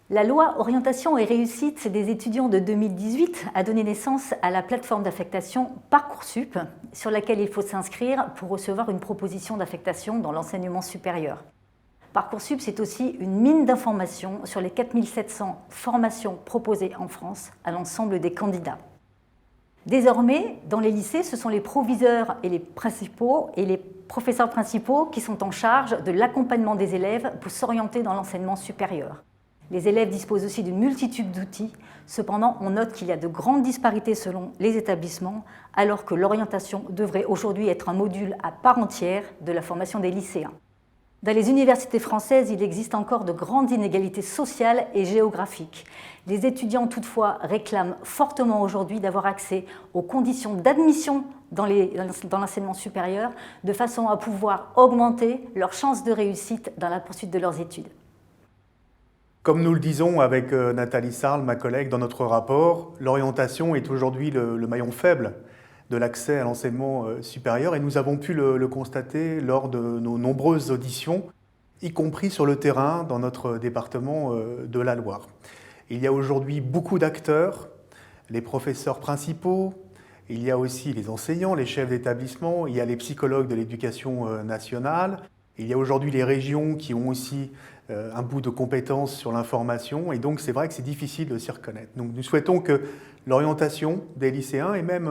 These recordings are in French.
La loi Orientation et réussite des étudiants de 2018 a donné naissance à la plateforme d'affectation Parcoursup, sur laquelle il faut s'inscrire pour recevoir une proposition d'affectation dans l'enseignement supérieur. Parcoursup, c'est aussi une mine d'informations sur les 4700 formations proposées en France à l'ensemble des candidats. Désormais, dans les lycées, ce sont les proviseurs et les professeurs principaux qui sont en charge de l'accompagnement des élèves pour s'orienter dans l'enseignement supérieur. Les élèves disposent aussi d'une multitude d'outils. Cependant, on note qu'il y a de grandes disparités selon les établissements, alors que l'orientation devrait aujourd'hui être un module à part entière de la formation des lycéens. Dans les universités françaises, il existe encore de grandes inégalités sociales et géographiques. Les étudiants, toutefois, réclament fortement aujourd'hui d'avoir accès aux conditions d'admission dans l'enseignement supérieur, de façon à pouvoir augmenter leurs chances de réussite dans la poursuite de leurs études. Comme nous le disons avec Nathalie Sarl, ma collègue, dans notre rapport, l'orientation est aujourd'hui le maillon faible de l'accès à l'enseignement supérieur et nous avons pu le constater lors de nos nombreuses auditions, y compris sur le terrain dans notre département de la Loire. Il y a aujourd'hui beaucoup d'acteurs, les professeurs principaux, il y a aussi les enseignants, les chefs d'établissement, il y a les psychologues de l'éducation nationale, il y a aujourd'hui les régions qui ont aussi un bout de compétences sur l'information et donc c'est vrai que c'est difficile de s'y reconnaître. Donc nous souhaitons que l'orientation des lycéens et même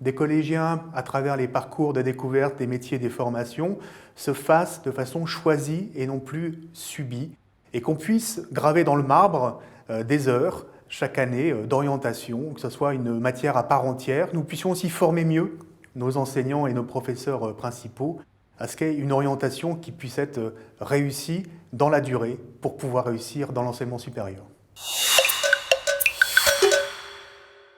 des collégiens à travers les parcours de découverte des métiers et des formations se fasse de façon choisie et non plus subie et qu'on puisse graver dans le marbre des heures chaque année d'orientation, que ce soit une matière à part entière. Nous puissions aussi former mieux nos enseignants et nos professeurs principaux à ce qu'il y ait une orientation qui puisse être réussie dans la durée pour pouvoir réussir dans l'enseignement supérieur.